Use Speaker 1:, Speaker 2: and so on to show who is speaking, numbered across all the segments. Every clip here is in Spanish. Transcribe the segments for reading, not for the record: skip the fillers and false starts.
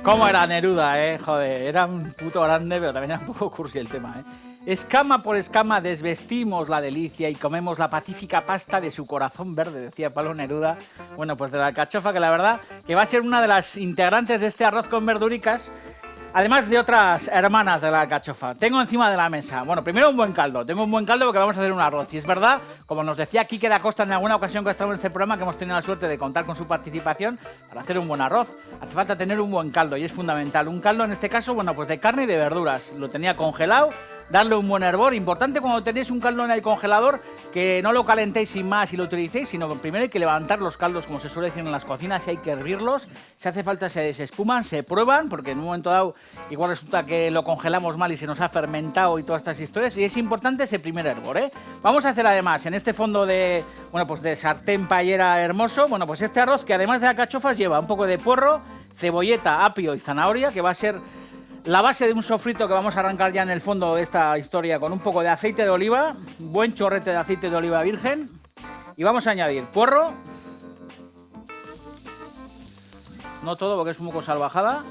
Speaker 1: ¿Cómo era Neruda, Joder, era un puto grande, pero también era un poco cursi el tema, Escama por escama desvestimos la delicia y comemos la pacífica pasta de su corazón verde, decía Pablo Neruda. Bueno, pues de la alcachofa, que la verdad que va a ser una de las integrantes de este arroz con verduricas, además de otras hermanas de la alcachofa. Tengo encima de la mesa, bueno, primero un buen caldo. Tengo un buen caldo porque vamos a hacer un arroz. Y es verdad, como nos decía Quique da Costa en alguna ocasión que ha estado en este programa, que hemos tenido la suerte de contar con su participación, para hacer un buen arroz hace falta tener un buen caldo y es fundamental. Un caldo en este caso, bueno, pues de carne y de verduras. Lo tenía congelado. Darle un buen hervor. Importante cuando tenéis un caldo en el congelador que no lo calentéis sin más y lo utilicéis, sino que primero hay que levantar los caldos, como se suele decir en las cocinas, y hay que hervirlos. Si hace falta se desespuman, se prueban, porque en un momento dado igual resulta que lo congelamos mal y se nos ha fermentado y todas estas historias, y es importante ese primer hervor, Vamos a hacer además en este fondo de, bueno, pues de sartén paellera hermoso, bueno, pues este arroz que además de alcachofas lleva un poco de puerro, cebolleta, apio y zanahoria, que va a ser la base de un sofrito que vamos a arrancar ya en el fondo de esta historia con un poco de aceite de oliva, un buen chorrete de aceite de oliva virgen, y vamos a añadir puerro, no todo porque es un poco salvajada.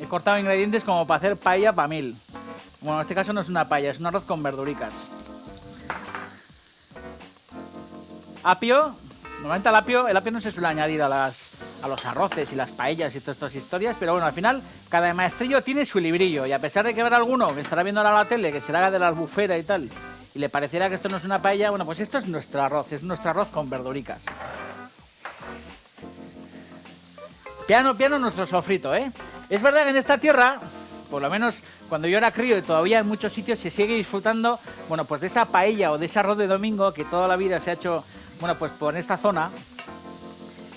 Speaker 1: He cortado ingredientes como para hacer paella para 1000. Bueno, en este caso no es una paella, es un arroz con verduricas. Apio, normalmente el apio no se suele añadir a los arroces y las paellas y todas estas historias, pero bueno, al final cada maestrillo tiene su librillo, y a pesar de que habrá alguno que estará viendo la tele que será de la albufera y tal, y le parecerá que esto no es una paella, bueno, pues esto es nuestro arroz con verduricas. Piano, piano nuestro sofrito, Es verdad que en esta tierra, por lo menos cuando yo era crío y todavía en muchos sitios se sigue disfrutando, bueno, pues de esa paella o de ese arroz de domingo que toda la vida se ha hecho, bueno, pues por esta zona,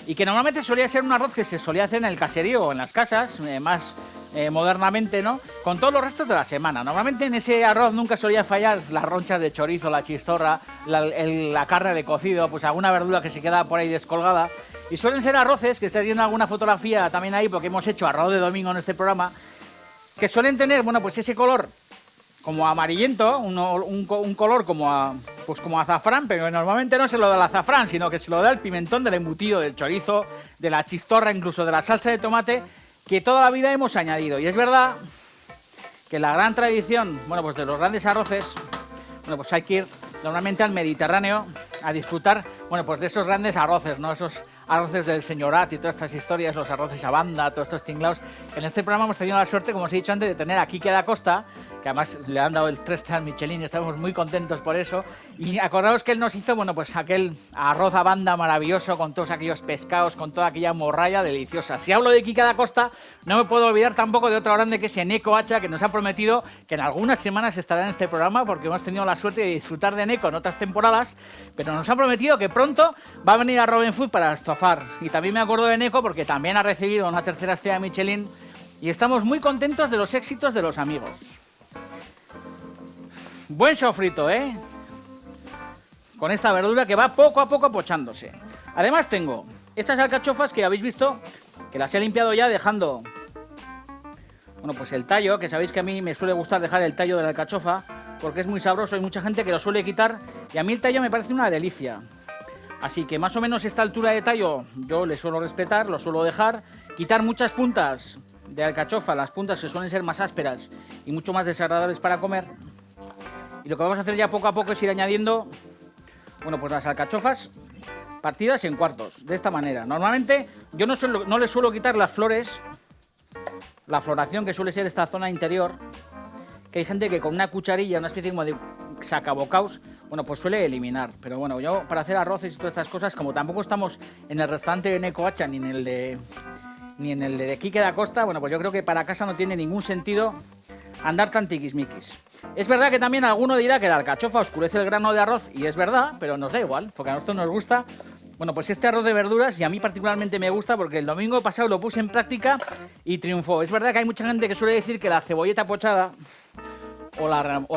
Speaker 1: y que normalmente solía ser un arroz que se solía hacer en el caserío o en las casas, más modernamente, ¿no? Con todos los restos de la semana. Normalmente en ese arroz nunca solía fallar las ronchas de chorizo, la chistorra, la carne de cocido, pues alguna verdura que se queda por ahí descolgada. Y suelen ser arroces, que estáis viendo alguna fotografía también ahí, porque hemos hecho arroz de domingo en este programa, que suelen tener, bueno, pues ese color como amarillento, un color como azafrán, pero normalmente no se lo da el azafrán, sino que se lo da el pimentón del embutido, del chorizo, de la chistorra, incluso de la salsa de tomate, que toda la vida hemos añadido. Y es verdad que la gran tradición, bueno, pues de los grandes arroces, bueno, pues hay que ir normalmente al Mediterráneo a disfrutar, bueno, pues de esos grandes arroces, ¿no? Esos arroces del señorat y todas estas historias, los arroces a banda, todos estos tinglaos. En este programa hemos tenido la suerte, como os he dicho antes, de tener a Quique da Costa, que además le han dado el 3 Michelin y estamos muy contentos por eso. Y acordaos que él nos hizo, bueno, pues aquel arroz a banda maravilloso con todos aquellos pescados, con toda aquella morralla deliciosa. Si hablo de Quique da Costa, no me puedo olvidar tampoco de otro grande que es Eneco Hacha, que nos ha prometido que en algunas semanas estará en este programa, porque hemos tenido la suerte de disfrutar de Eneco en otras temporadas, pero nos ha prometido que pronto va a venir a Robin Food para estofar. Y también me acuerdo de Eneco porque también ha recibido una 3 estrella Michelin y estamos muy contentos de los éxitos de los amigos. Buen sofrito, con esta verdura que va poco a poco pochándose. Además tengo estas alcachofas que habéis visto, que las he limpiado ya dejando, bueno, pues el tallo, que sabéis que a mí me suele gustar dejar el tallo de la alcachofa, porque es muy sabroso, hay mucha gente que lo suele quitar, y a mí el tallo me parece una delicia. Así que más o menos esta altura de tallo yo le suelo respetar, lo suelo dejar, quitar muchas puntas de alcachofa, las puntas que suelen ser más ásperas y mucho más desagradables para comer. Y lo que vamos a hacer ya poco a poco es ir añadiendo, bueno, pues las alcachofas partidas en cuartos, de esta manera. Normalmente yo no le suelo quitar las flores, la floración que suele ser esta zona interior, que hay gente que con una cucharilla, una especie como de sacabocaos, bueno, pues suele eliminar. Pero bueno, yo para hacer arroces y todas estas cosas, como tampoco estamos en el restaurante de Eneco Hacha ni en el de Quique da Costa, bueno, pues yo creo que para casa no tiene ningún sentido andar tan tiquismiquis. Es verdad que también alguno dirá que la alcachofa oscurece el grano de arroz, y es verdad, pero nos da igual, porque a nosotros nos gusta, bueno, pues este arroz de verduras, y a mí particularmente me gusta porque el domingo pasado lo puse en práctica y triunfó. Es verdad que hay mucha gente que suele decir que la cebolleta pochada o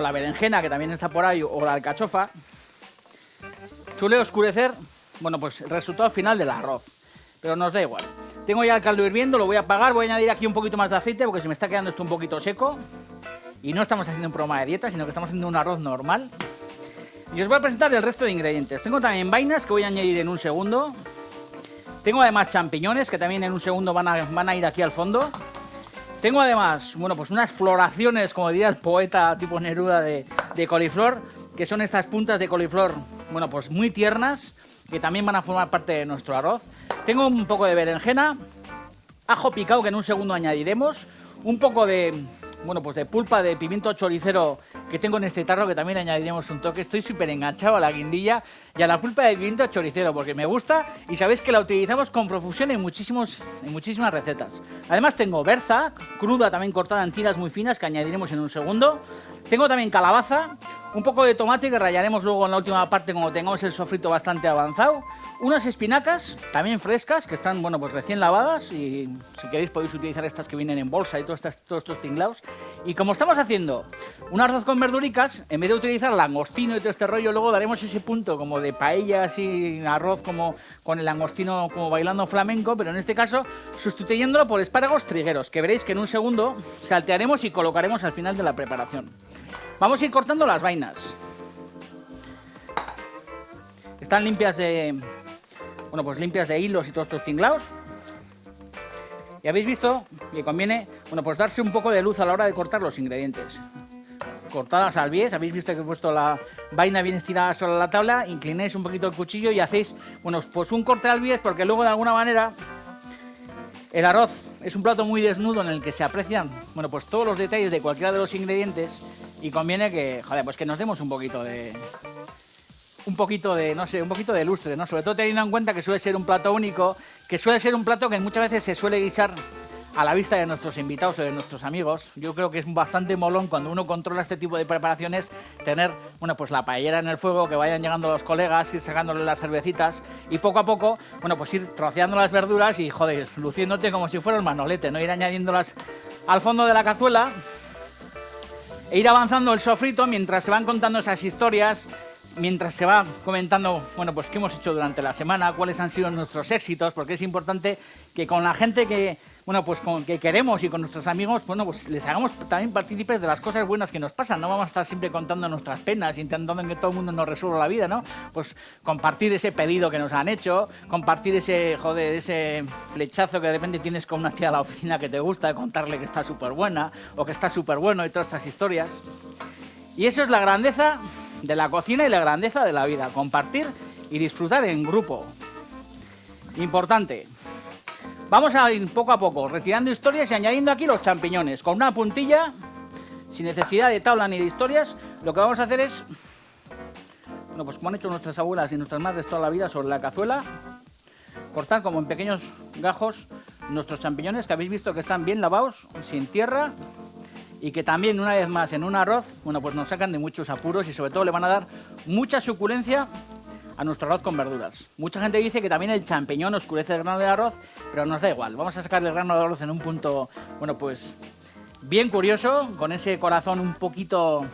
Speaker 1: la berenjena, que también está por ahí, o la alcachofa, suele oscurecer, bueno, pues el resultado final del arroz, pero nos da igual. Tengo ya el caldo hirviendo, lo voy a apagar, voy a añadir aquí un poquito más de aceite porque se me está quedando esto un poquito seco. Y no estamos haciendo un programa de dieta, sino que estamos haciendo un arroz normal. Y os voy a presentar el resto de ingredientes. Tengo también vainas que voy a añadir en un segundo. Tengo además champiñones, que también en un segundo van a ir aquí al fondo. Tengo además, bueno, pues unas floraciones, como diría el poeta tipo Neruda, de coliflor, que son estas puntas de coliflor, bueno, pues muy tiernas, que también van a formar parte de nuestro arroz. Tengo un poco de berenjena, ajo picado, que en un segundo añadiremos, un poco de, bueno, pues de pulpa de pimiento choricero que tengo en este tarro, que también añadiremos un toque. Estoy súper enganchado a la guindilla y a la pulpa de pimiento choricero porque me gusta y sabéis que la utilizamos con profusión en muchísimas recetas. Además tengo berza cruda, también cortada en tiras muy finas, que añadiremos en un segundo. Tengo también calabaza, un poco de tomate que rallaremos luego en la última parte cuando tengamos el sofrito bastante avanzado. Unas espinacas, también frescas, que están, bueno, pues recién lavadas, y si queréis podéis utilizar estas que vienen en bolsa y todos estos tinglados. Y como estamos haciendo un arroz con verduricas, en vez de utilizar langostino y todo este rollo, luego daremos ese punto como de paella, así, arroz como con el langostino como bailando flamenco, pero en este caso sustituyéndolo por espárragos trigueros, que veréis que en un segundo saltearemos y colocaremos al final de la preparación. Vamos a ir cortando las vainas. Están limpias de... Bueno, pues limpias de hilos y todos estos tinglados. Y habéis visto que conviene, bueno, pues darse un poco de luz a la hora de cortar los ingredientes. Cortadas al bies, habéis visto que he puesto la vaina bien estirada sobre la tabla, inclináis un poquito el cuchillo y hacéis, bueno, pues un corte al bies, porque luego de alguna manera el arroz es un plato muy desnudo en el que se aprecian, bueno, pues todos los detalles de cualquiera de los ingredientes, y conviene que, joder, pues que nos demos un poquito de, no sé, un poquito de lustre, ¿no? Sobre todo teniendo en cuenta que suele ser un plato único, que suele ser un plato que muchas veces se suele guisar a la vista de nuestros invitados o de nuestros amigos. Yo creo que es bastante molón cuando uno controla este tipo de preparaciones, tener, bueno, pues la paellera en el fuego, que vayan llegando los colegas, ir sacándole las cervecitas y poco a poco, bueno, pues ir troceando las verduras y, joder, luciéndote como si fuera un manolete, ¿no? Ir añadiéndolas al fondo de la cazuela e ir avanzando el sofrito mientras se van contando esas historias, mientras se va comentando, bueno, pues qué hemos hecho durante la semana, cuáles han sido nuestros éxitos, porque es importante que con la gente que, bueno, pues con que queremos y con nuestros amigos, bueno, pues les hagamos también partícipes de las cosas buenas que nos pasan. No vamos a estar siempre contando nuestras penas, intentando que todo el mundo nos resuelva la vida, ¿no? Pues compartir ese pedido que nos han hecho, compartir ese, joder, ese flechazo que de repente tienes con una tía a la oficina que te gusta, contarle que está súper buena o que está súper bueno y todas estas historias. Y eso es la grandeza de la cocina y la grandeza de la vida, compartir y disfrutar en grupo. Importante. Vamos a ir poco a poco retirando historias y añadiendo aquí los champiñones con una puntilla, sin necesidad de tabla ni de historias. Lo que vamos a hacer es, bueno, pues como han hecho nuestras abuelas y nuestras madres toda la vida, sobre la cazuela, cortar como en pequeños gajos nuestros champiñones, que habéis visto que están bien lavados, sin tierra, y que también, una vez más, en un arroz, bueno, pues nos sacan de muchos apuros y sobre todo le van a dar mucha suculencia a nuestro arroz con verduras. Mucha gente dice que también el champiñón oscurece el grano de arroz, pero nos da igual. Vamos a sacar el grano de arroz en un punto, bueno, pues bien curioso, con ese corazón un poquito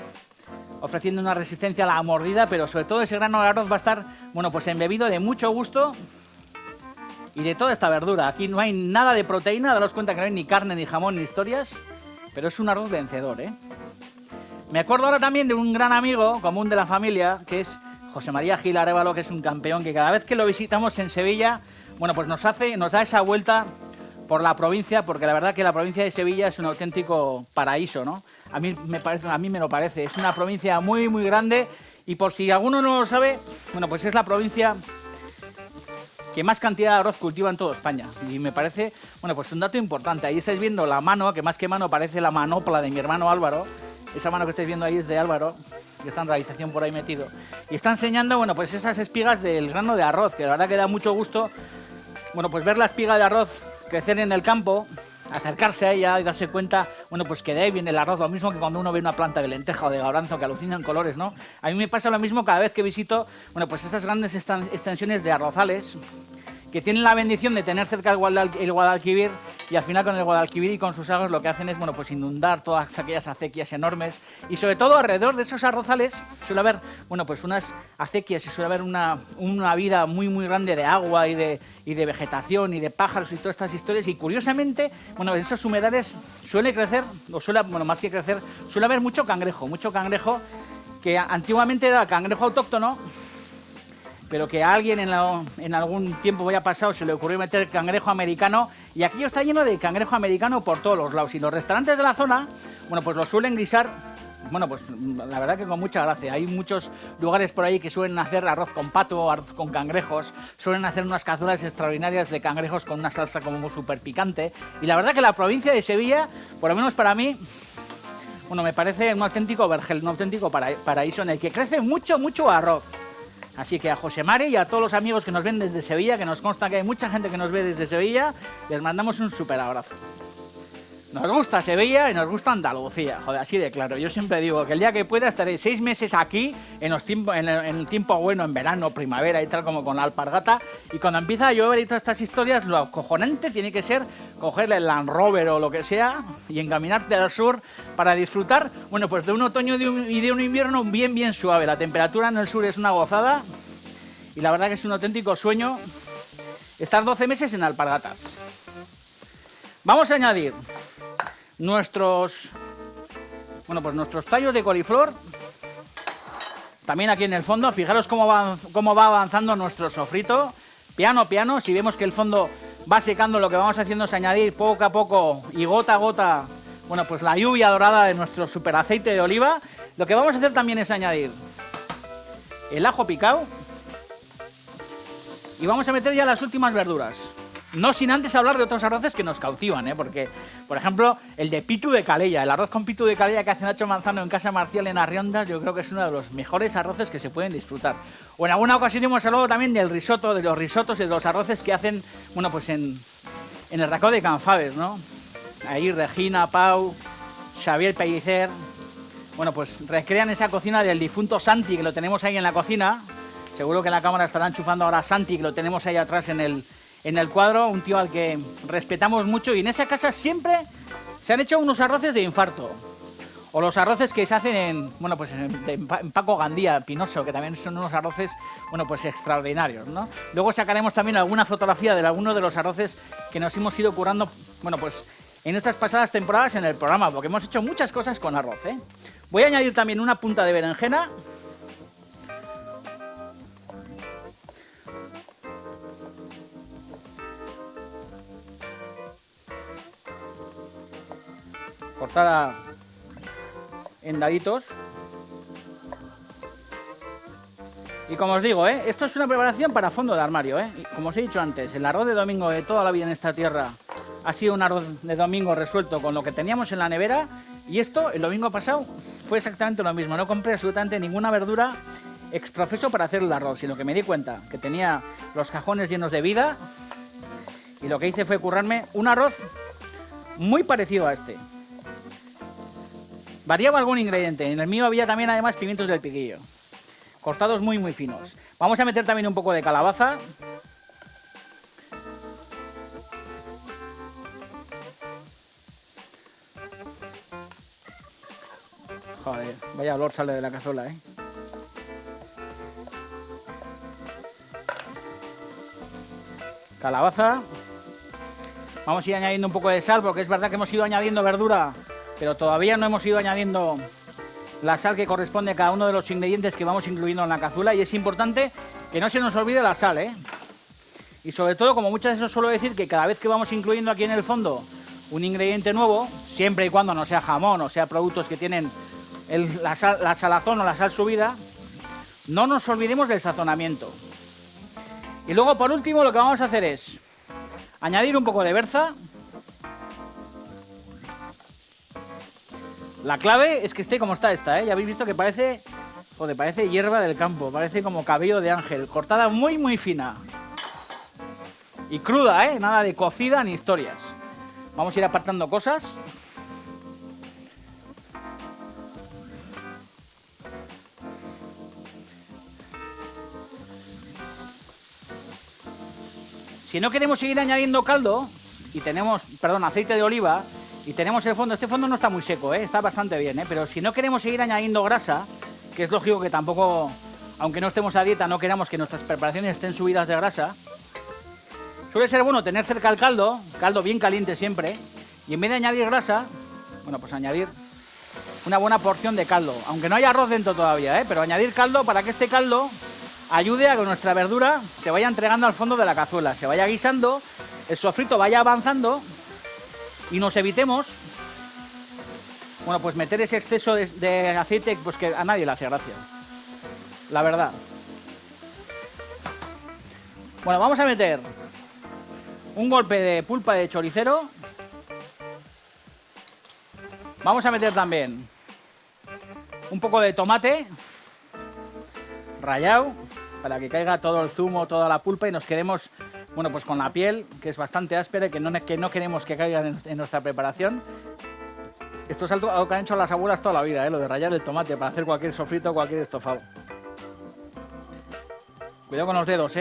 Speaker 1: ofreciendo una resistencia a la mordida, pero sobre todo ese grano de arroz va a estar, bueno, pues embebido de mucho gusto y de toda esta verdura. Aquí no hay nada de proteína, daros cuenta que no hay ni carne, ni jamón, ni historias, pero es un arroz vencedor, ¿eh? Me acuerdo ahora también de un gran amigo común de la familia, que es José María Gil Arévalo, que es un campeón que cada vez que lo visitamos en Sevilla, bueno, pues nos da esa vuelta por la provincia, porque la verdad que la provincia de Sevilla es un auténtico paraíso, ¿no? A mí me lo parece. Es una provincia muy, muy grande y por si alguno no lo sabe, bueno, pues es la provincia que más cantidad de arroz cultiva en toda España. Y me parece, bueno, pues un dato importante. Ahí estáis viendo la mano, que más que mano parece la manopla de mi hermano Álvaro. Esa mano que estáis viendo ahí es de Álvaro, que está en realización por ahí metido. Y está enseñando, bueno, pues esas espigas del grano de arroz, que la verdad que da mucho gusto, bueno, pues ver la espiga de arroz crecer en el campo, acercarse a ella y darse cuenta, bueno, pues que de ahí viene el arroz, lo mismo que cuando uno ve una planta de lenteja o de garbanzo que alucinan colores, ¿no? A mí me pasa lo mismo cada vez que visito, bueno, pues esas grandes extensiones de arrozales que tienen la bendición de tener cerca el Guadalquivir, y al final con el Guadalquivir y con sus aguas lo que hacen es, bueno, pues inundar todas aquellas acequias enormes, y sobre todo alrededor de esos arrozales suele haber, bueno, pues unas acequias y suele haber una vida muy muy grande de agua y de vegetación y de pájaros y todas estas historias, y curiosamente, bueno, en esos humedales suele crecer, bueno, más que crecer, suele haber mucho cangrejo, que antiguamente era cangrejo autóctono, pero que a alguien en algún tiempo ya pasado se le ocurrió meter cangrejo americano, y aquello está lleno de cangrejo americano por todos los lados. Y los restaurantes de la zona, bueno, pues lo suelen guisar, bueno, pues la verdad que con mucha gracia. Hay muchos lugares por ahí que suelen hacer arroz con pato, arroz con cangrejos, suelen hacer unas cazuelas extraordinarias de cangrejos con una salsa como súper picante. Y la verdad que la provincia de Sevilla, por lo menos para mí, bueno, me parece un auténtico vergel, un auténtico paraíso en el que crece mucho, mucho arroz. Así que a José Mari y a todos los amigos que nos ven desde Sevilla, que nos consta que hay mucha gente que nos ve desde Sevilla, les mandamos un súper abrazo. Nos gusta Sevilla y nos gusta Andalucía, joder, así de claro. Yo siempre digo que el día que pueda estaré 6 meses aquí, en el tiempo bueno, en verano, primavera y tal, como con la alpargata. Y cuando empieza a llover y todas estas historias, lo acojonante tiene que ser cogerle el Land Rover o lo que sea y encaminarte al sur para disfrutar, bueno, pues de un otoño y de un invierno bien, bien suave. La temperatura en el sur es una gozada y la verdad que es un auténtico sueño estar 12 meses en alpargatas. Vamos a añadir nuestros tallos de coliflor también aquí en el fondo. Fijaros cómo va avanzando nuestro sofrito, piano a piano. Si vemos que el fondo va secando, lo que vamos haciendo es añadir poco a poco y gota a gota, bueno, pues la lluvia dorada de nuestro super aceite de oliva. Lo que vamos a hacer también es añadir el ajo picado y vamos a meter ya las últimas verduras. No sin antes hablar de otros arroces que nos cautivan, porque, por ejemplo, el de pitu de calella, el arroz con pitu de calella que hace Nacho Manzano en Casa Marcial en Arriondas, yo creo que es uno de los mejores arroces que se pueden disfrutar. O en alguna ocasión hemos hablado también del risotto, de los risotos y de los arroces que hacen, bueno, pues en el Racó de Canfaves, ¿no? Ahí Regina, Pau, Xavier Pellicer, bueno, pues recrean esa cocina del difunto Santi, que lo tenemos ahí en la cocina. Seguro que en la cámara estará enchufando ahora a Santi, que lo tenemos ahí atrás en el cuadro, un tío al que respetamos mucho, y en esa casa siempre se han hecho unos arroces de infarto. O los arroces que se hacen en Paco Gandía, Pinoso, que también son unos arroces, bueno, pues extraordinarios, ¿no? Luego sacaremos también alguna fotografía de alguno de los arroces que nos hemos ido curando, bueno, pues en estas pasadas temporadas en el programa, porque hemos hecho muchas cosas con arroz, ¿eh? Voy a añadir también una punta de berenjena. Cortada en daditos. Y como os digo, esto es una preparación para fondo de armario, Y como os he dicho antes, el arroz de domingo de toda la vida en esta tierra ha sido un arroz de domingo resuelto con lo que teníamos en la nevera, y esto el domingo pasado fue exactamente lo mismo. No compré absolutamente ninguna verdura exprofeso para hacer el arroz, sino que me di cuenta que tenía los cajones llenos de vida y lo que hice fue currarme un arroz muy parecido a este. Variaba algún ingrediente. En el mío había también además pimientos del piquillo, cortados muy muy finos. Vamos a meter también un poco de calabaza. Joder, vaya olor sale de la cazuela, Calabaza. Vamos a ir añadiendo un poco de sal, porque es verdad que hemos ido añadiendo verdura, pero todavía no hemos ido añadiendo la sal que corresponde a cada uno de los ingredientes que vamos incluyendo en la cazuela, y es importante que no se nos olvide la sal, Y sobre todo, como muchas veces os suelo decir, que cada vez que vamos incluyendo aquí en el fondo un ingrediente nuevo, siempre y cuando no sea jamón o sea productos que tienen la salazón o la sal subida, no nos olvidemos del sazonamiento. Y luego, por último, lo que vamos a hacer es añadir un poco de berza. La clave es que esté como está esta, Ya habéis visto que parece hierba del campo, parece como cabello de ángel, cortada muy muy fina. Y cruda, Nada de cocida ni historias. Vamos a ir apartando cosas. Si no queremos seguir añadiendo caldo y tenemos, aceite de oliva, y tenemos el fondo, este fondo no está muy seco, está bastante bien, pero si no queremos seguir añadiendo grasa, que es lógico que tampoco, aunque no estemos a dieta, no queramos que nuestras preparaciones estén subidas de grasa, suele ser bueno tener cerca el caldo bien caliente siempre, y en vez de añadir grasa, bueno, pues añadir una buena porción de caldo, aunque no haya arroz dentro todavía, pero añadir caldo para que este caldo ayude a que nuestra verdura se vaya entregando al fondo de la cazuela, se vaya guisando, el sofrito vaya avanzando y nos evitemos, bueno, pues meter ese exceso de aceite pues que a nadie le hace gracia, la verdad. Bueno, vamos a meter un golpe de pulpa de choricero. Vamos a meter también un poco de tomate rallado para que caiga todo el zumo, toda la pulpa y nos quedemos, bueno, pues con la piel, que es bastante áspera y que no queremos que caiga en nuestra preparación. Esto es algo que han hecho las abuelas toda la vida, lo de rallar el tomate para hacer cualquier sofrito, cualquier estofado. Cuidado con los dedos,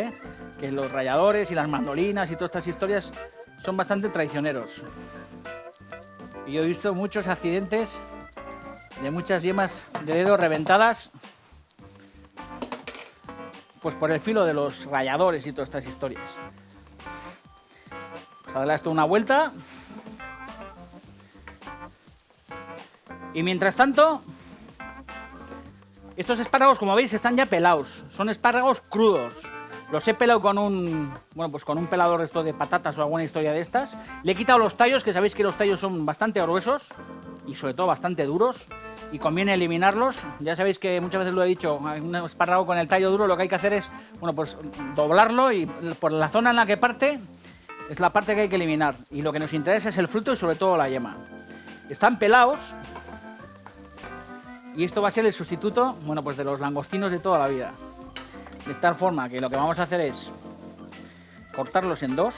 Speaker 1: que los ralladores y las mandolinas y todas estas historias son bastante traicioneros. Y yo he visto muchos accidentes de muchas yemas de dedo reventadas pues por el filo de los ralladores y todas estas historias. Pues a darle esto una vuelta. Y mientras tanto, estos espárragos, como veis, están ya pelados. Son espárragos crudos. Los he pelado con un pelador esto de patatas o alguna historia de estas. Le he quitado los tallos, que sabéis que los tallos son bastante gruesos y sobre todo bastante duros. Y conviene eliminarlos. Ya sabéis que muchas veces lo he dicho, un espárrago con el tallo duro lo que hay que hacer es, bueno, pues doblarlo y por la zona en la que parte es la parte que hay que eliminar. Y lo que nos interesa es el fruto y sobre todo la yema. Están pelados. Y esto va a ser el sustituto, bueno, pues de los langostinos de toda la vida. De tal forma que lo que vamos a hacer es cortarlos en dos.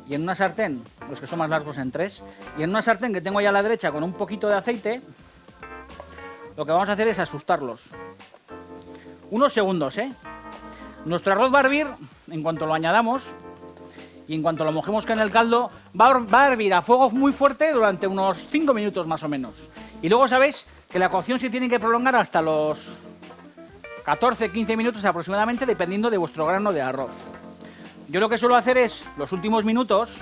Speaker 1: Y en una sartén, los que son más largos en tres. Y en una sartén que tengo ya a la derecha con un poquito de aceite, lo que vamos a hacer es asustarlos. Unos segundos, Nuestro arroz va a hervir en cuanto lo añadamos. Y en cuanto lo mojemos con el caldo, va a hervir a fuego muy fuerte durante unos 5 minutos más o menos. Y luego sabéis que la cocción se tiene que prolongar hasta los 14-15 minutos aproximadamente, dependiendo de vuestro grano de arroz. Yo lo que suelo hacer es, los últimos minutos,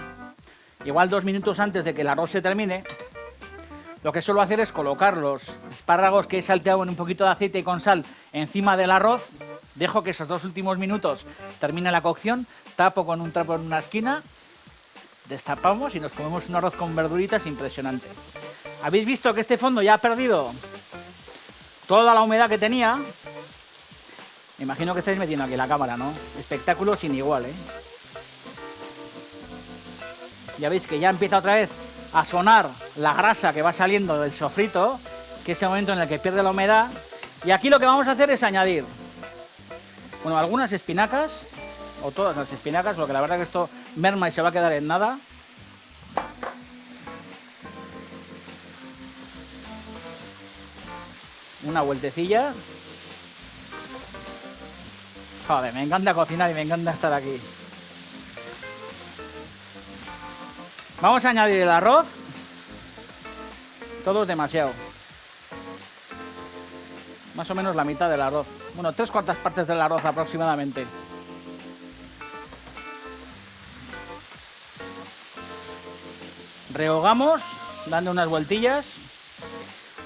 Speaker 1: igual 2 minutos antes de que el arroz se termine, lo que suelo hacer es colocar los espárragos que he salteado en un poquito de aceite y con sal encima del arroz. Dejo que esos 2 últimos minutos termine la cocción, tapo con un trapo en una esquina, destapamos y nos comemos un arroz con verduritas impresionante. ¿Habéis visto que este fondo ya ha perdido toda la humedad que tenía? Me imagino que estáis metiendo aquí la cámara, ¿no? Espectáculo sin igual, Ya veis que ya empieza otra vez a sonar la grasa que va saliendo del sofrito, que es el momento en el que pierde la humedad. Y aquí lo que vamos a hacer es añadir, bueno, algunas espinacas, o todas las espinacas, porque la verdad que esto merma y se va a quedar en nada. Una vueltecilla. Joder, me encanta cocinar y me encanta estar aquí. Vamos a añadir el arroz. Todo es demasiado. Más o menos la mitad del arroz. Bueno, 3/4 partes del arroz aproximadamente. Rehogamos, dando unas vueltillas.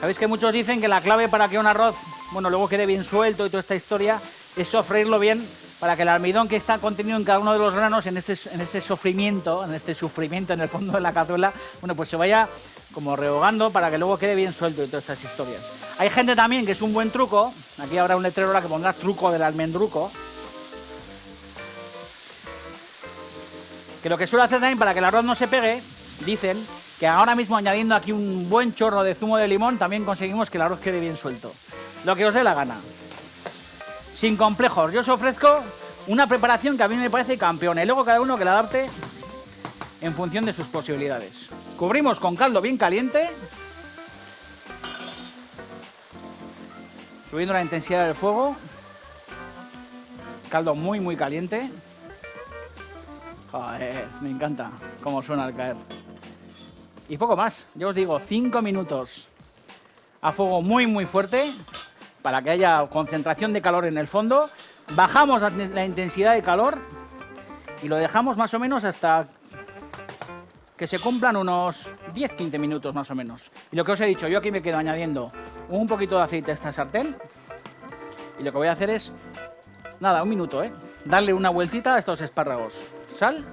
Speaker 1: Sabéis que muchos dicen que la clave para que un arroz, bueno, luego quede bien suelto y toda esta historia, es sofreírlo bien para que el almidón que está contenido en cada uno de los granos, en este sufrimiento en el fondo de la cazuela, bueno, pues se vaya como rehogando para que luego quede bien suelto y todas estas historias. Hay gente también que es un buen truco, aquí habrá un letrero ahora que pondrá truco del almendruco, que lo que suele hacer también para que el arroz no se pegue, dicen que ahora mismo añadiendo aquí un buen chorro de zumo de limón también conseguimos que el arroz quede bien suelto. Lo que os dé la gana. Sin complejos, yo os ofrezco una preparación que a mí me parece campeona y luego cada uno que la adapte en función de sus posibilidades. Cubrimos con caldo bien caliente, subiendo la intensidad del fuego. Caldo muy muy caliente. Joder, me encanta cómo suena al caer. Y poco más, yo os digo 5 minutos a fuego muy muy fuerte para que haya concentración de calor en el fondo. Bajamos la intensidad de calor y lo dejamos más o menos hasta que se cumplan unos 10-15 minutos más o menos. Y lo que os he dicho, yo aquí me quedo añadiendo un poquito de aceite a esta sartén. Y lo que voy a hacer es, nada, un minuto, darle una vueltita a estos espárragos. Sal.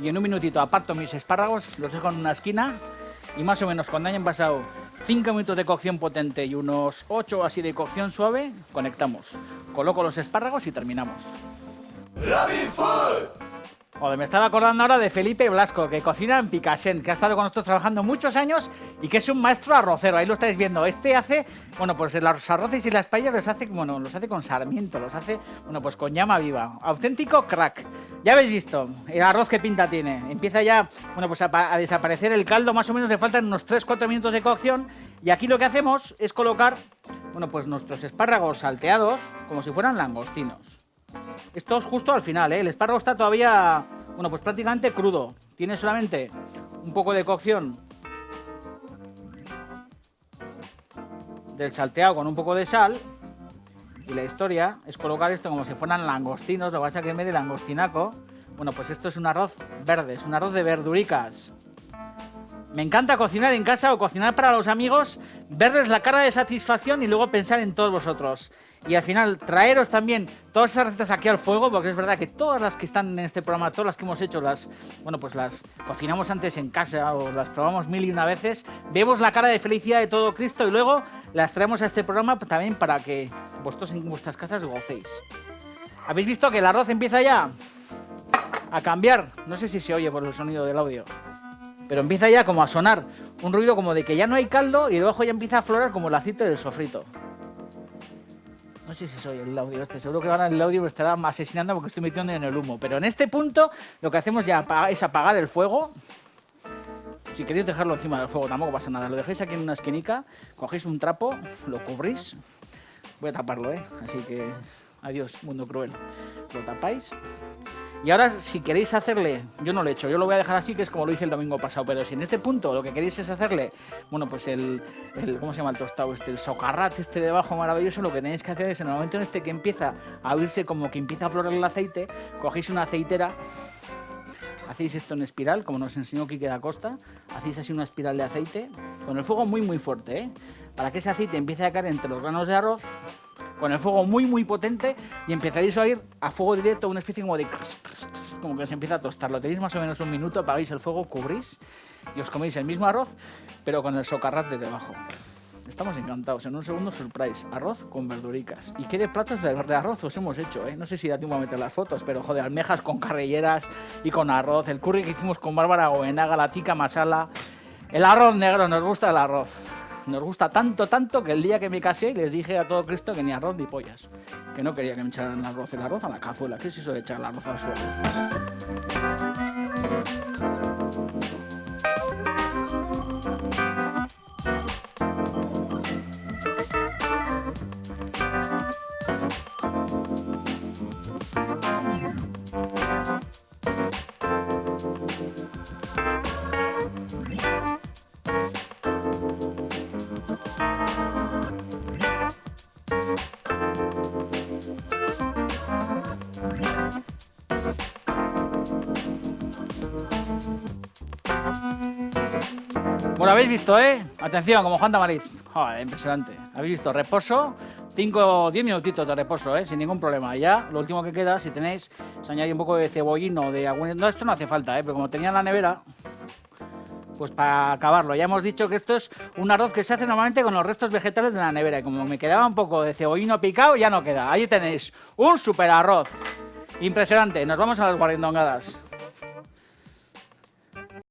Speaker 1: Y en un minutito aparto mis espárragos, los dejo en una esquina y más o menos cuando hayan pasado 5 minutos de cocción potente y unos 8 así de cocción suave, conectamos. Coloco los espárragos y terminamos. Joder, me estaba acordando ahora de Felipe Blasco, que cocina en Picassent, que ha estado con nosotros trabajando muchos años y que es un maestro arrocero. Ahí lo estáis viendo. Este hace, bueno, pues los arroces y las paellas los hace, bueno, los hace con sarmiento, los hace, bueno, pues con llama viva. Auténtico crack. Ya habéis visto el arroz que pinta tiene. Empieza ya, bueno, pues a desaparecer el caldo. Más o menos le faltan unos 3-4 minutos de cocción. Y aquí lo que hacemos es colocar, bueno, pues nuestros espárragos salteados como si fueran langostinos. Esto es justo al final, El espárrago está todavía, bueno, pues prácticamente crudo. Tiene solamente un poco de cocción del salteado con un poco de sal. Y la historia es colocar esto como si fueran langostinos. Lo que pasa es que en vez de langostinaco, bueno, pues esto es un arroz verde, es un arroz de verduricas. Me encanta cocinar en casa o cocinar para los amigos, verles la cara de satisfacción y luego pensar en todos vosotros. Y al final traeros también todas esas recetas aquí al fuego, porque es verdad que todas las que están en este programa, todas las que hemos hecho, bueno, pues las cocinamos antes en casa o las probamos 1001 veces. Vemos la cara de felicidad de todo Cristo y luego las traemos a este programa también para que vosotros en vuestras casas gocéis. ¿Habéis visto que el arroz empieza ya a cambiar? No sé si se oye por el sonido del audio. Pero empieza ya como a sonar un ruido como de que ya no hay caldo y debajo ya empieza a aflorar como el aceite del sofrito. No sé si soy el audio seguro que ahora el audio me estará asesinando porque estoy metiendo en el humo. Pero en este punto lo que hacemos ya es apagar el fuego. Si queréis dejarlo encima del fuego tampoco pasa nada. Lo dejáis aquí en una esquinica, cogéis un trapo, lo cubrís. Voy a taparlo, así que adiós, mundo cruel. Lo tapáis. Y ahora, si queréis hacerle, yo no lo he hecho, yo lo voy a dejar así, que es como lo hice el domingo pasado, pero si en este punto lo que queréis es hacerle, bueno, pues ¿cómo se llama el tostado este? El socarrat este de abajo maravilloso, lo que tenéis que hacer es, en el momento en este que empieza a abrirse, como que empieza a aflorar el aceite, cogéis una aceitera, hacéis esto en espiral, como nos enseñó Quique da Costa, hacéis así una espiral de aceite, con el fuego muy muy fuerte, para que ese aceite empiece a caer entre los granos de arroz, con el fuego muy muy potente, y empezaréis a oír a fuego directo una especie como de como que se empieza a tostar. Lo tenéis más o menos un minuto, apagáis el fuego, cubrís y os coméis el mismo arroz, pero con el socarrat de debajo. Estamos encantados. En un segundo, surprise. Arroz con verduricas. ¿Y qué de platos de arroz os hemos hecho, No sé si da tiempo a meter las fotos, pero joder, almejas con carrilleras y con arroz. El curry que hicimos con Bárbara Goenaga, la tikka masala. El arroz negro, nos gusta el arroz. Nos gusta tanto, tanto, que el día que me casé les dije a todo Cristo que ni arroz ni pollas. Que no quería que me echaran el arroz a la cazuela. ¿Qué es eso de echar el arroz al suelo? Bueno, habéis visto, Atención, como Juan Tamariz. Joder, impresionante. Habéis visto, reposo, 5 o 10 minutitos de reposo, sin ningún problema. Ya, lo último que queda, si tenéis, os añadís un poco de cebollino, de algún... No, esto no hace falta, pero como tenía en la nevera, pues para acabarlo. Ya hemos dicho que esto es un arroz que se hace normalmente con los restos vegetales de la nevera. Y como me quedaba un poco de cebollino picado, ya no queda. Ahí tenéis un super arroz. Impresionante. Nos vamos a las guarrindongadas.